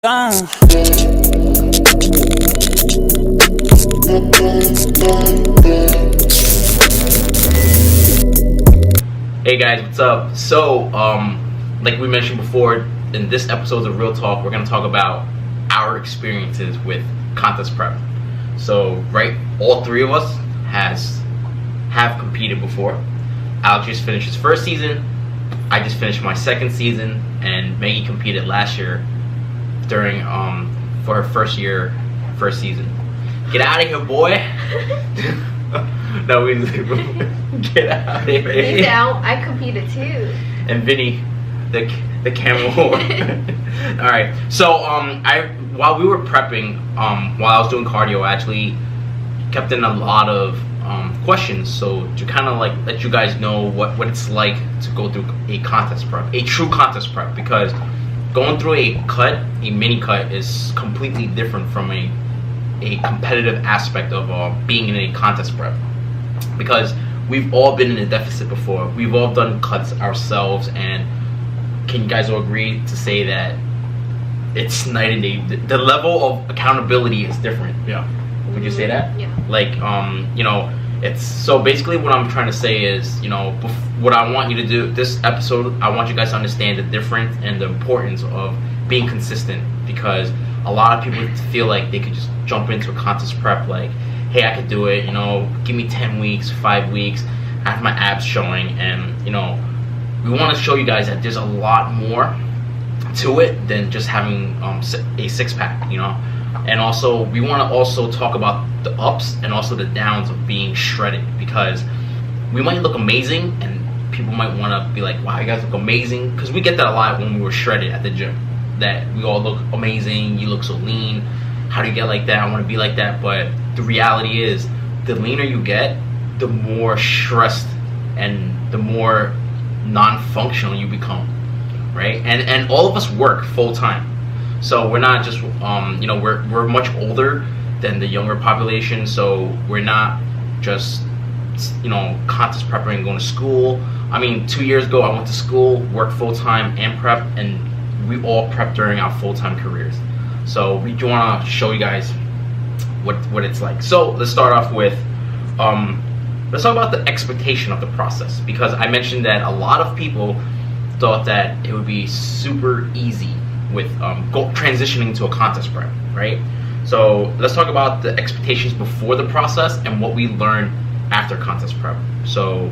Hey guys, what's up? So, like we mentioned before, in this episode of Real Talk, we're gonna talk about our experiences with contest prep. So, right, all three of us have competed before. Alex just finished his first season. I just finished my second season, and Maggie competed last year during for her first season. Get out of here, boy! No, we get out of here. He's out. I competed too. And Vinny, the camel whore. All right. So while we were prepping, while I was doing cardio, I actually kept in a lot of questions. So to kind of like let you guys know what it's like to go through a contest prep, a true contest prep, because going through a mini cut is completely different from a competitive aspect of being in a contest prep, because we've all been in a deficit before. We've all done cuts ourselves, and can you guys all agree to say that it's night and day? The level of accountability is different. Yeah. Would you say that? Yeah. Like, you know, it's so basically what I'm trying to say is, you know, what I want you to do this episode, I want you guys to understand the difference and the importance of being consistent, because a lot of people feel like they could just jump into a contest prep like, hey, I could do it, you know, give me 10 weeks, 5 weeks, I have my abs showing, and, you know, we want to show you guys that there's a lot more to it than just having a six-pack, you know. And also, we want to also talk about the ups and also the downs of being shredded, because we might look amazing, and people might want to be like, wow, you guys look amazing, because we get that a lot when we were shredded at the gym, that we all look amazing, you look so lean, how do you get like that, I want to be like that. But the reality is, the leaner you get, the more stressed and the more non-functional you become, right? And all of us work full-time, so we're not just you know, we're much older than the younger population, so we're not just, you know, contest prepping and going to school. I mean, 2 years ago I went to school, worked full-time and prep, and we all prep during our full-time careers. So we do want to show you guys what it's like. So let's start off with let's talk about the expectation of the process, because I mentioned that a lot of people thought that it would be super easy with transitioning to a contest prep, right? So let's talk about the expectations before the process and what we learned after contest prep. So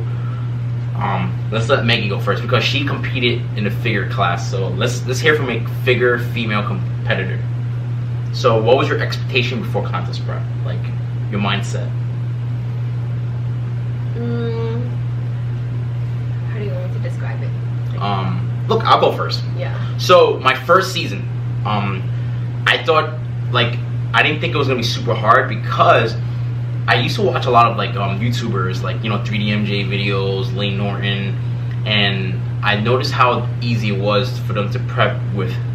let's let Maggie go first, because she competed in a figure class. So let's hear from a figure female competitor. So what was your expectation before contest prep? Like, your mindset? How do you want me to describe it? Look, I'll go first. Yeah. So my first season, I thought, like, I didn't think it was gonna be super hard, because I used to watch a lot of like YouTubers, like, you know, 3DMJ videos, Lane Norton, and I noticed how easy it was for them to prep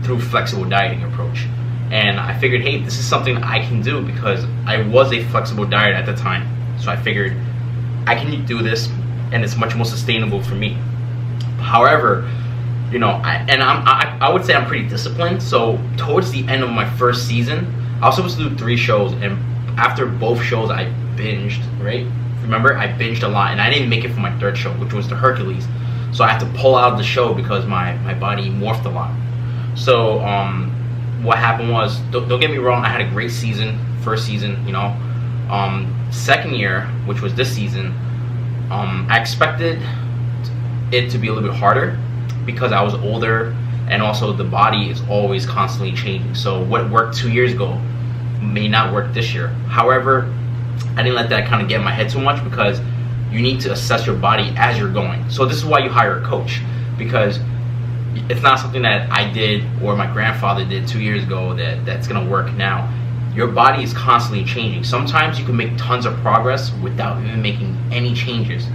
through flexible dieting approach. And I figured, hey, this is something I can do, because I was a flexible diet at the time. So I figured I can do this, and it's much more sustainable for me. However, you know, I would say I'm pretty disciplined. So towards the end of my first season, I was supposed to do 3 shows, and after both shows I binged, right? Remember, I binged a lot, and I didn't make it for my 3rd show, which was the Hercules. So I had to pull out of the show because my body morphed a lot. So what happened was, don't get me wrong, I had a great season, first season, you know. Second year, which was this season, I expected it to be a little bit harder, because I was older, and also the body is always constantly changing. So what worked 2 years ago may not work this year. However, I didn't let that kind of get in my head too much, because you need to assess your body as you're going. So this is why you hire a coach, because it's not something that I did or my grandfather did 2 years ago that's gonna work now. Your body is constantly changing. Sometimes you can make tons of progress without even making any changes,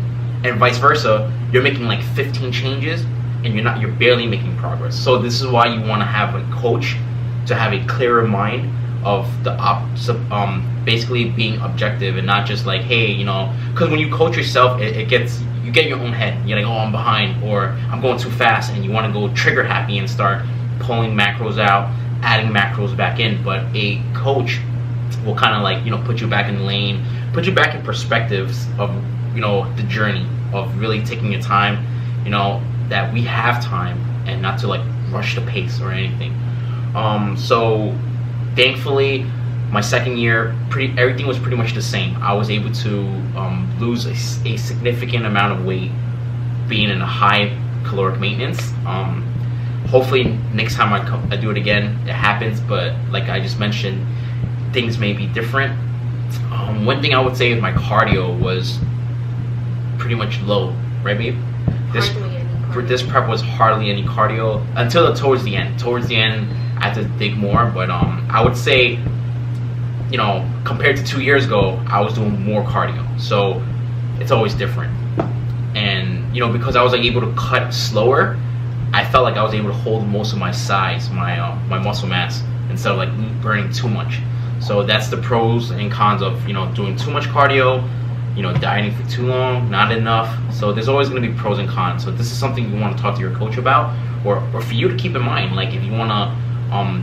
and vice versa. You're making like 15 changes and you're barely making progress. So this is why you want to have a coach, to have a clearer mind of the basically being objective, and not just like, hey, you know, because when you coach yourself, you get in your own head. You're like, oh, I'm behind, or I'm going too fast, and you want to go trigger happy and start pulling macros out, adding macros back in, but a coach will kind of like, put you back in the lane, put you back in perspectives of, the journey of really taking your time, that we have time and not to like rush the pace or anything. So thankfully, my second year, everything was pretty much the same. I was able to lose a significant amount of weight being in a high caloric maintenance. Hopefully next time I do it again, it happens, but like I just mentioned, things may be different. One thing I would say is my cardio was pretty much low, right, babe? This prep was hardly any cardio until towards the end. Towards the end, I had to dig more, but I would say, compared to 2 years ago, I was doing more cardio. So it's always different. And, because I was like able to cut slower, I felt like I was able to hold most of my size, my muscle mass, instead of like burning too much. So that's the pros and cons of, doing too much cardio, dieting for too long, not enough. So there's always going to be pros and cons. So this is something you want to talk to your coach about, or for you to keep in mind. Like if you want to,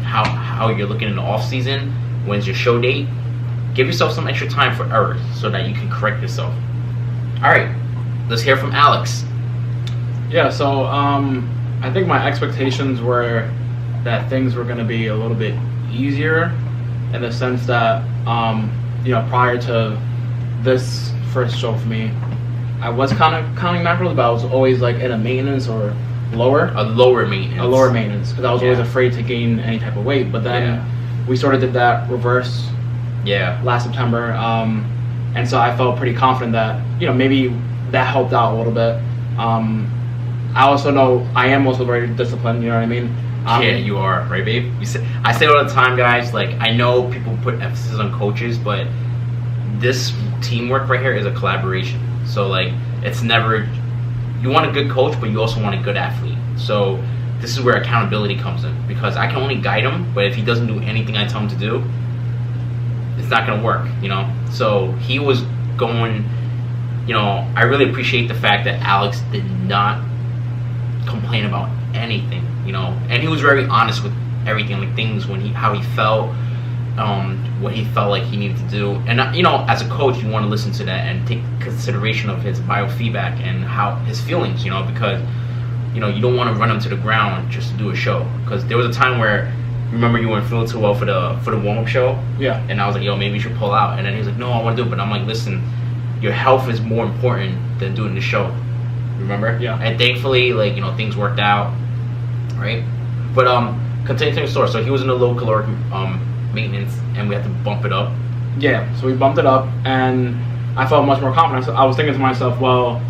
how you're looking in the off season, when's your show date, give yourself some extra time for errors so that you can correct yourself. All right, let's hear from Alex. Yeah, so I think my expectations were that things were going to be a little bit easier, in the sense that prior to this first show for me, I was kind of counting macros, but I was always like in a maintenance or lower. A lower maintenance, because I was always afraid to gain any type of weight. But then we sort of did that reverse last September, and so I felt pretty confident that maybe that helped out a little bit. I also know I am also very disciplined, you know what I mean? Yeah, you are, right, babe? I say it all the time, guys, like I know people put emphasis on coaches, but this teamwork right here is a collaboration. So like it's never, you want a good coach, but you also want a good athlete. So this is where accountability comes in, because I can only guide him, but if he doesn't do anything I tell him to do, it's not gonna work, So he was going, I really appreciate the fact that Alex did not complain about anything, and he was very honest with everything, like things how he felt, what he felt like he needed to do. And as a coach, you want to listen to that and take consideration of his biofeedback and how his feelings, because you don't want to run him to the ground just to do a show. Because there was a time where, remember, you weren't feeling too well for the warm-up show, and I was like, yo, maybe you should pull out. And then he was like, no, I want to do it. But I'm like, listen, your health is more important than doing the show, remember? And thankfully, like, things worked out, right? But continue to the story. So he was in a low caloric maintenance, and we had to bump it up. Yeah, so we bumped it up, and I felt much more confident. So I was thinking to myself, well,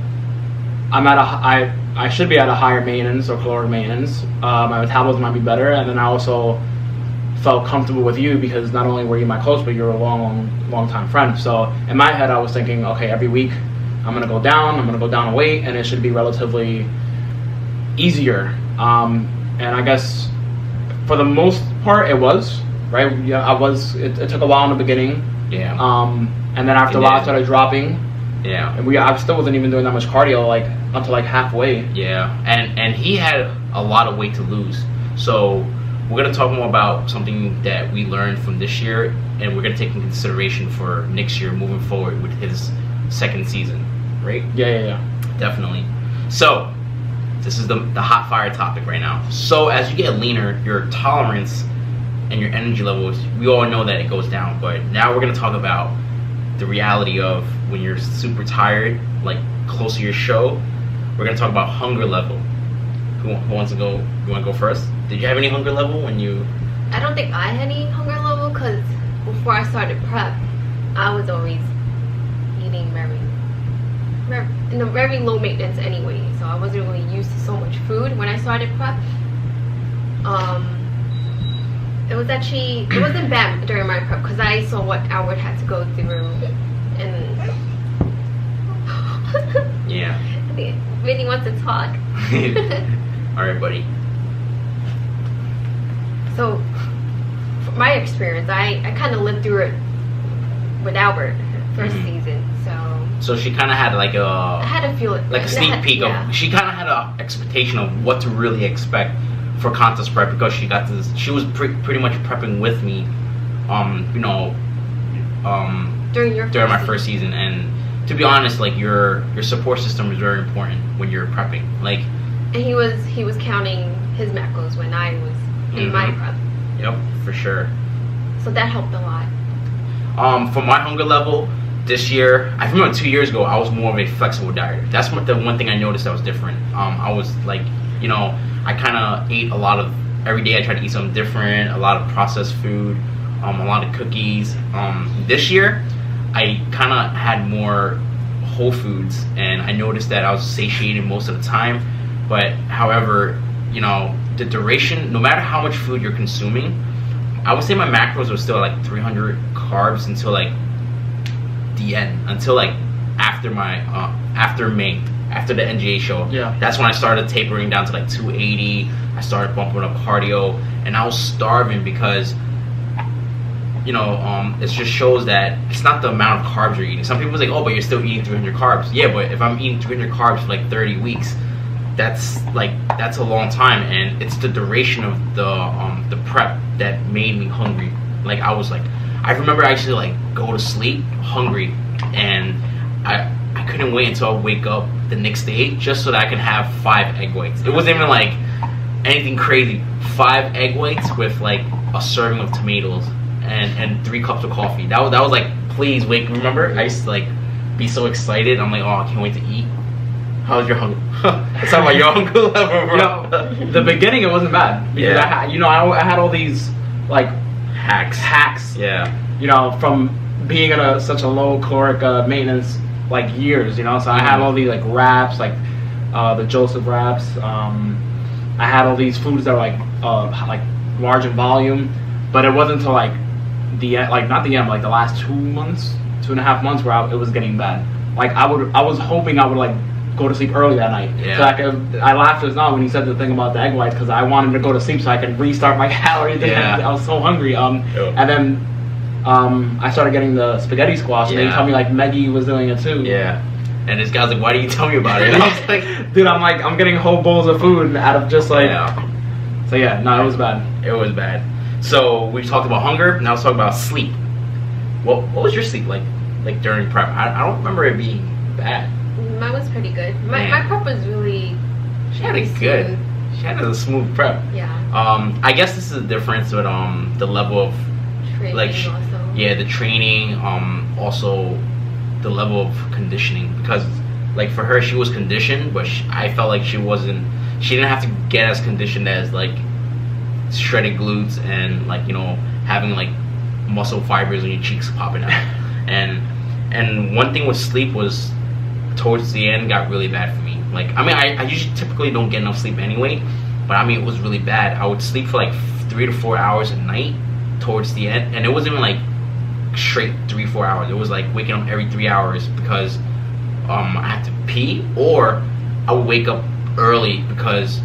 I should be at a higher maintenance or caloric maintenance. My metabolism might be better, and then I also felt comfortable with you because not only were you my coach, but you're a long time friend. So in my head, I was thinking, okay, every week I'm gonna go down a weight, and it should be relatively easier. And I guess for the most part, it was. Right, yeah, it took a while in the beginning. Yeah. And then after a while, I started dropping. Yeah. And I still wasn't even doing that much cardio, like until like halfway. Yeah. And he had a lot of weight to lose. So we're gonna talk more about something that we learned from this year, and we're gonna take into consideration for next year moving forward with his second season. Right? Yeah. Definitely. So this is the hot fire topic right now. So as you get leaner, your tolerance and your energy levels, we all know that it goes down, but now we're going to talk about the reality of when you're super tired, like close to your show. We're going to talk about hunger level. Who wants to go? You want to go first? Did you have any hunger level when you... I don't think I had any hunger level, because before I started prep, I was always eating very low maintenance anyway, so I wasn't really used to so much food when I started prep. It wasn't bad during my prep, because I saw what Albert had to go through, and yeah. He really wants to talk. All right, buddy. So, from my experience, I kind of lived through it with Albert first season. So she kind of had like I had to feel it, like a sneak peek of. She kind of had an expectation of what to really expect for contest prep because she got this. She was pretty much prepping with me, you know, during my first season. And to be honest, like your support system is very important when you're prepping. Like, and he was counting his macros when I was in my prep. Yep, for sure. So that helped a lot. For my hunger level this year, I remember 2 years ago I was more of a flexible dieter. That's the one thing I noticed that was different. I was like, you know, I kind of ate a lot of every day. I tried to eat something different, a lot of processed food, a lot of cookies. This year, I kind of had more whole foods, and I noticed that I was satiated most of the time. But however, you know, the duration, no matter how much food you're consuming, I would say my macros were still like 300 carbs until like the end, until like after my after May, after the NGA show. Yeah. That's when I started tapering down to like 280. I started bumping up cardio, and I was starving because, you know, it just shows that it's not the amount of carbs you're eating. Some people say, oh, but you're still eating 300 carbs. Yeah, but if I'm eating 300 carbs for like 30 weeks, that's a long time, and it's the duration of the prep that made me hungry. Like I remember I used to like go to sleep hungry, and I couldn't wait until I wake up the next day just so that I could have 5 egg whites. It wasn't even like anything crazy. 5 egg whites with like a serving of tomatoes and 3 cups of coffee. That was like, please wake. Remember, I used to like be so excited. I'm like, oh, I can't wait to eat. How's your hunger? Let's talk about your hunger level, bro. You know, the beginning it wasn't bad because I had all these like hacks. Yeah. You know, from being in such a low caloric maintenance like years. You know, so I had all these like wraps, like the Joseph wraps. I had all these foods that were like large in volume, but it wasn't until like not the end, like the last 2.5 months where it was getting bad. Like I was hoping I would like go to sleep early that night. Yeah. So I laughed just now when he said the thing about the egg whites because I wanted to go to sleep so I could restart my calories. Yeah. I was so hungry. And then I started getting the spaghetti squash, and they told me like Meggie was doing it too. Yeah. And this guy's like, why didn't you tell me about it? And I was like, dude, I'm getting whole bowls of food out of just like. Yeah. So yeah, no, it was bad. It was bad. So we talked about hunger. Now let's talk about sleep. What was your sleep like during prep? I don't remember it being bad. Mine was pretty good. My prep was really. She had it good. She had a smooth prep. Yeah. I guess this is the difference with the level of Training like also. yeah, the training, also the level of conditioning, because like for her she was conditioned, but I felt like she didn't have to get as conditioned as like shredded glutes and like, you know, having like muscle fibers on your cheeks popping out. and one thing with sleep was towards the end got really bad for me. Like, I mean, I usually typically don't get enough sleep anyway, but I mean, it was really bad. I would sleep for like 3 to 4 hours a night towards the end, and it wasn't even like straight 3-4 hours. It was like waking up every 3 hours because I had to pee, or I would wake up early because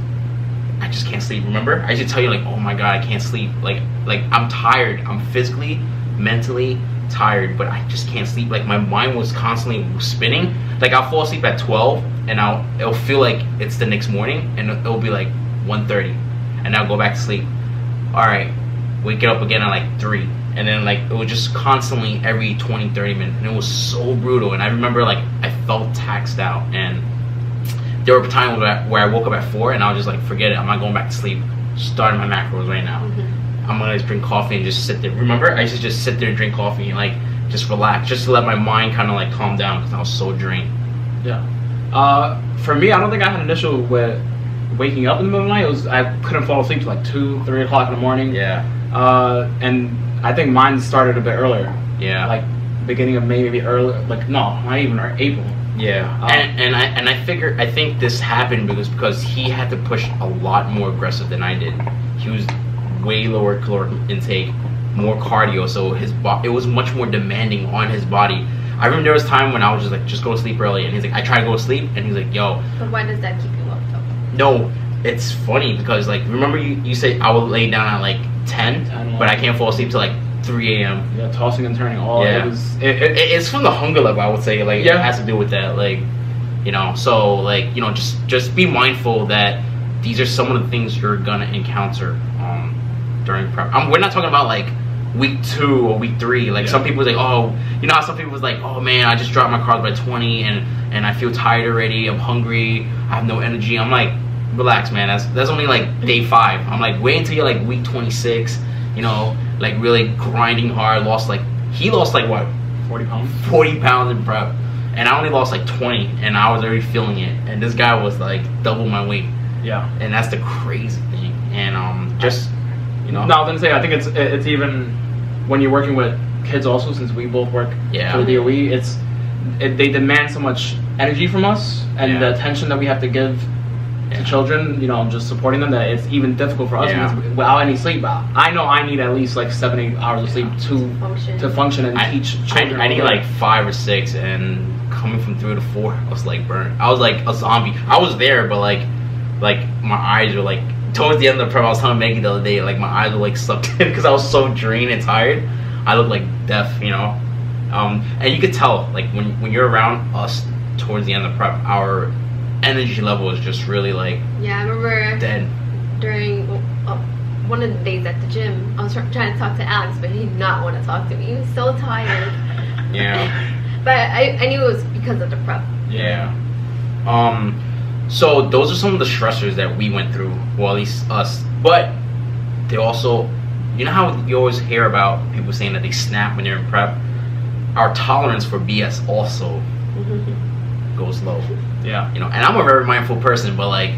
I just can't sleep. Remember, I used to tell you like, oh my god, I can't sleep. Like I'm tired. I'm physically, mentally tired, but I just can't sleep. Like my mind was constantly spinning. Like I'll fall asleep at 12, and it'll feel like it's the next morning, and it'll be like 1:30, and I'll go back to sleep. All right, wake up again at like 3, and then like it was just constantly every 20-30 minutes, and it was so brutal. And I remember like I felt taxed out, and there were times where I woke up at 4, and I was just like, forget it, I'm not going back to sleep. Starting my macros right now. I'm gonna just drink coffee and just sit there. Remember, I used to just sit there and drink coffee and like just relax, just to let my mind kind of like calm down because I was so drained. Yeah. For me, I don't think I had an issue with waking up in the middle of the night. I couldn't fall asleep till like 2-3 o'clock in the morning. Yeah. And I think mine started a bit earlier. Yeah. Like beginning of May, maybe early. Like no, not even April. Yeah. I think this happened because he had to push a lot more aggressive than I did. He was way lower caloric intake, more cardio, so it was much more demanding on his body. I remember there was time when I was just like, just go to sleep early, and he's like, I try to go to sleep, and he's like, yo. But why does that keep you up though? No, it's funny because like, remember you say I would lay down at like 10, but I can't fall asleep till like 3 a.m. Yeah, tossing and turning all. Yeah. It's from the hunger level, I would say. Like, it has to do with that. Like, you know, so like, you know, just be mindful that these are some of the things you're gonna encounter during prep. We're not talking about like week 2 or week 3. Like some people like, oh, you know how some people was like, oh man, I just dropped my carbs by 20 and I feel tired already. I'm hungry. I have no energy. I'm like, relax, man. That's only like day 5. I'm like, wait until you're like week 26. You know, like really grinding hard. He lost like what? 40 pounds. 40 pounds in prep, and I only lost like 20, and I was already feeling it. And this guy was like double my weight. Yeah. And that's the crazy thing. And just, you know. No, I was gonna say I think it's even when you're working with kids also, since we both work for the DOE, they demand so much energy from us and the attention that we have to give to children, you know, just supporting them, that it's even difficult for us because without any sleep. I know I need at least like 7-8 hours of sleep to function and teach children. I need like 5 or 6, and coming from 3 to 4, I was like burnt. I was like a zombie. I was there, but like my eyes were like, towards the end of the prep, I was telling Maggie the other day, like my eyes were like sucked in because I was so drained and tired. I looked like death, you know. And you could tell, like when you're around us towards the end of prep, our energy level is just really like I remember dead. During one of the days at the gym, I was trying to talk to Alex, but he did not want to talk to me. He was so tired. But I knew it was because of the prep. So those are some of the stressors that we went through, well, at least us. But they also, you know how you always hear about people saying that they snap when they're in prep? Our tolerance for BS also goes low. You know, and I'm a very mindful person, but like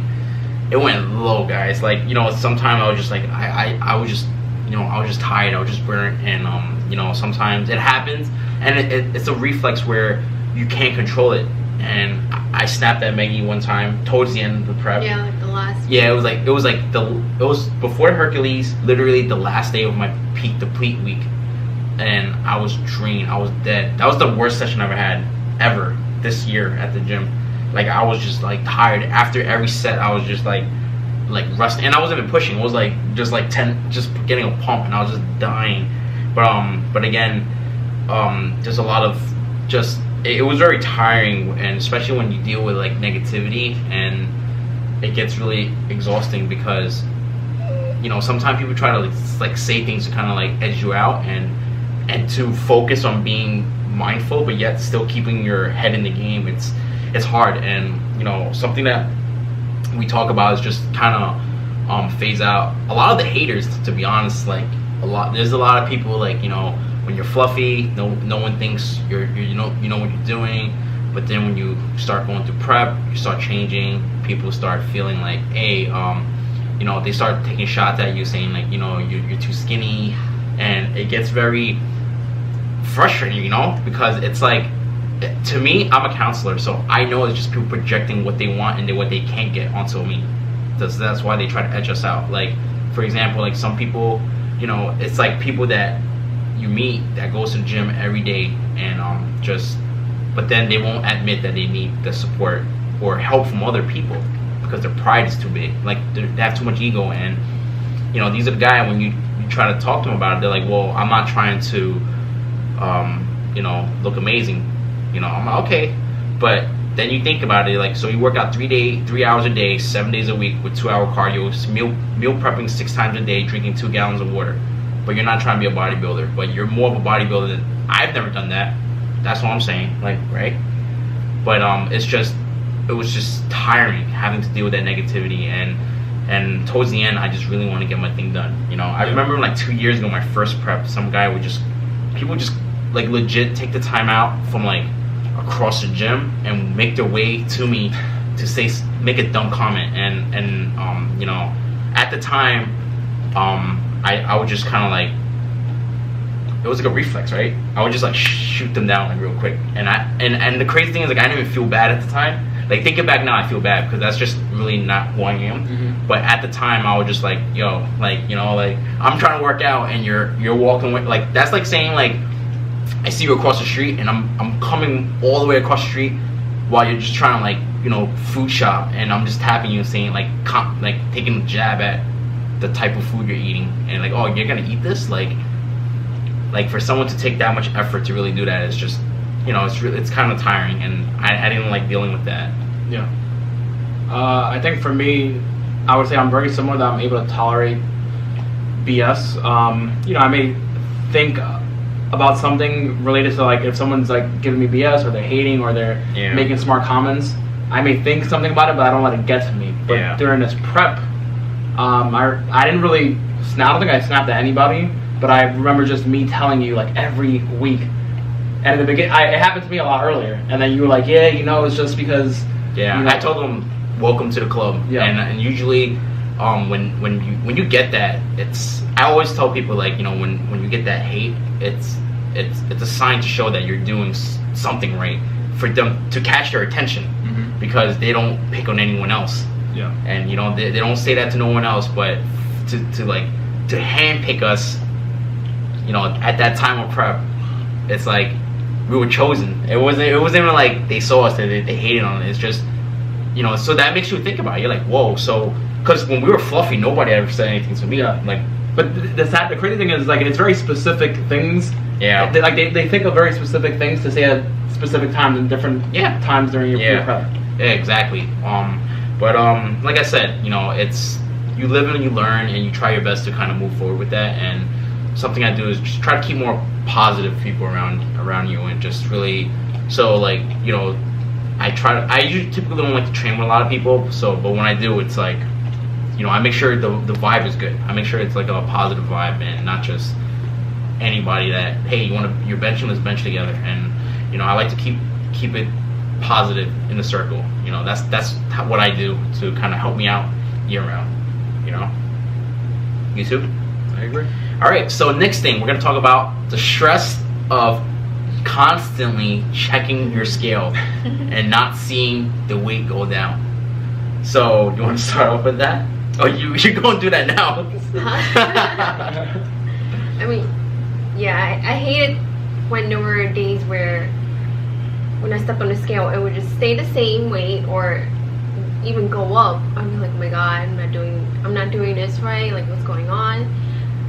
it went low, guys. Like, you know, sometimes I was just like I was just, you know, I was just tired, I was just burnt, and you know, sometimes it happens, and it's a reflex where you can't control it. And I snapped at Maggie one time towards the end of the prep. Like the last. It was before Hercules, literally the last day of my peak deplete week, and I was drained. I was dead. That was the worst session I ever had ever this year at the gym. Like I was just like tired after every set. I was just like rusting, and I wasn't even pushing. It was like just like 10, just getting a pump, and I was just dying. But again, there's a lot of just. It was very tiring, and especially when you deal with like negativity, and it gets really exhausting because, you know, sometimes people try to like say things to kind of like edge you out and to focus on being mindful, but yet still keeping your head in the game. It's hard, and you know, something that we talk about is just kind of phase out a lot of the haters. To be honest, like there's a lot of people like, you know, when you're fluffy, no one thinks you know what you're doing. But then when you start going through prep, you start changing. People start feeling like, hey, you know, they start taking shots at you, saying like, you know, you're too skinny, and it gets very frustrating, you know, because it's like, to me, I'm a counselor, so I know it's just people projecting what they want and what they can't get onto me. That's why they try to edge us out. Like, for example, like some people, you know, it's like people that you meet that goes to the gym every day and but then they won't admit that they need the support or help from other people because their pride is too big. Like they have too much ego, and you know, these are the guys when you try to talk to them about it, they're like, well, I'm not trying to you know, look amazing, you know. I'm like, okay, but then you think about it, like, so you work out 3 hours a day, 7 days a week with 2-hour cardio, meal prepping 6 times a day, drinking 2 gallons of water. But you're not trying to be a bodybuilder, but you're more of a bodybuilder than I've never done that. That's what I'm saying, like, right? But it was just tiring having to deal with that negativity, and towards the end, I just really want to get my thing done. You know, I remember like 2 years ago, my first prep, some guy people just like legit take the time out from like across the gym and make their way to me to make a dumb comment, and you know, at the time, I would just kind of like, it was like a reflex, right? I would just like shoot them down like real quick, and the crazy thing is, like, I didn't even feel bad at the time. Like, thinking back now, I feel bad because that's just really not who I am. But at the time, I was just like, yo, like, you know, like, I'm trying to work out and you're walking away. Like, that's like saying, like, I see you across the street and I'm coming all the way across the street while you're just trying to, like, you know, food shop, and I'm just tapping you and saying, like, taking a jab at the type of food you're eating, and like, oh, you're gonna eat this? Like for someone to take that much effort to really do that is just, you know, it's kind of tiring, and I didn't like dealing with that. I think for me, I would say I'm very similar, that I'm able to tolerate BS. I may think about something related to, like, if someone's like giving me BS, or they're hating, or they're making smart comments, I may think something about it, but I don't let it get to me. But during this prep, I didn't really snap. I don't think I snapped at anybody, but I remember just me telling you, like, every week. And at the beginning, it happened to me a lot earlier, and then you were like, it's just because. Yeah, I told them, welcome to the club. Yeah. And usually, when you get that, I always tell people, like, when you get that hate, it's a sign to show that you're doing something right, for them to catch their attention, because they don't pick on anyone else. Yeah. And they don't say that to no one else, but to handpick us, at that time of prep, it's like we were chosen. It wasn't even like they saw us, they hated on it. It's just, so that makes you think about it. You're like, whoa. So, because when we were fluffy, nobody ever said anything to me. Yeah. Like, but the crazy thing is, like, it's very specific things. Yeah. They think of very specific things to say at specific times and different times during your prep. Yeah, exactly. But like I said, it's, you live and you learn, and you try your best to kind of move forward with that. And something I do is just try to keep more positive people around you, and just really, so, like, I usually typically don't like to train with a lot of people, but when I do, it's like, I make sure the vibe is good. I make sure it's like a positive vibe, and not just anybody that, hey, you're benching, let's bench together. And I like to keep it positive in the circle. That's what I do to kind of help me out year round. You too? I agree. All right, so next thing, we're going to talk about the stress of constantly checking your scale and not seeing the weight go down. So, you want to start off with that? Oh, you're going to do that now. I mean, I hate it when there were days where when I stepped on the scale, it would just stay the same weight, or even go up. I'm like, oh my god, I'm not doing this right, like, what's going on?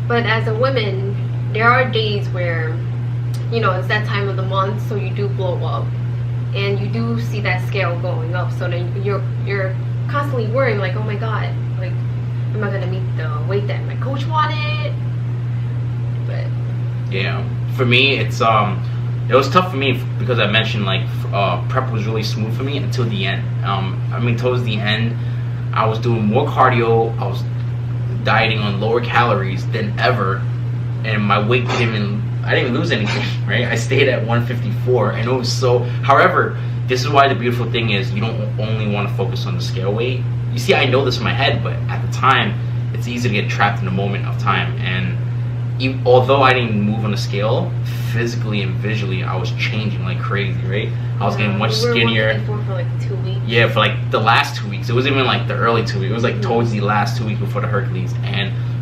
But as a woman, there are days where, it's that time of the month, so you do blow up, and you do see that scale going up, so then you're constantly worrying, like, oh my god, like, am I gonna meet the weight that my coach wanted? But yeah, for me, it was tough for me, because I mentioned, like, prep was really smooth for me until the end. Towards the end, I was doing more cardio, I was dieting on lower calories than ever, and my weight I didn't lose anything, right? I stayed at 154, and it was so, however, this is why the beautiful thing is, you don't only want to focus on the scale weight. You see, I know this in my head, but at the time, it's easy to get trapped in the moment of time. And although I didn't move on the scale, physically and visually, I was changing like crazy, right? I was getting much skinnier. For like 2 weeks. Yeah, for like the last 2 weeks. It wasn't even like the early 2 weeks. It was like towards the last 2 weeks before the Hercules.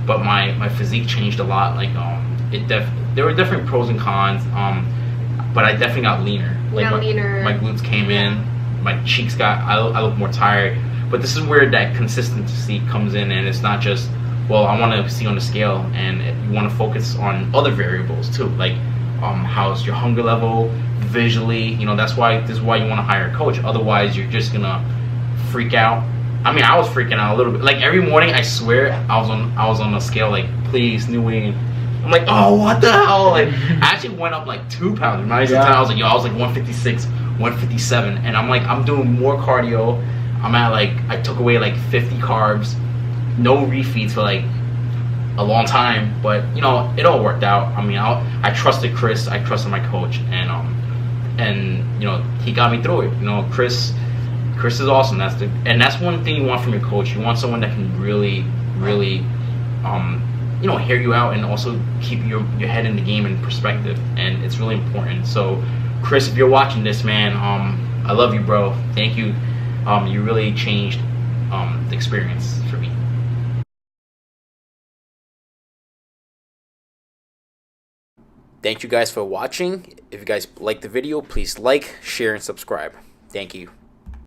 But my physique changed a lot. Like, there were different pros and cons. But I definitely got leaner. Leaner. My glutes came in. My cheeks I look more tired. But this is where that consistency comes in, and it's not just, well, I want to see on the scale, and you want to focus on other variables too, like how's your hunger level visually. This is why you want to hire a coach. Otherwise, you're just gonna freak out. I mean, I was freaking out a little bit. Like, every morning, I swear, I was on the scale, like, please, new weight. I'm like, oh, what the hell? Like, I actually went up like 2 pounds. When I was like, I was like 156, 157, and I'm like, I'm doing more cardio. I'm at, like, I took away like 50 carbs, no refeeds for like a long time, but it all worked out. I mean, I trusted Chris, I trusted my coach, and he got me through it. Chris is awesome. That's one thing you want from your coach. You want someone that can really hear you out, and also keep your head in the game and perspective, and it's really important. So, Chris, if you're watching this, man, I love you, bro. Thank you. You really changed the experience for me. Thank you guys for watching. If you guys like the video, please like, share, and subscribe. Thank you.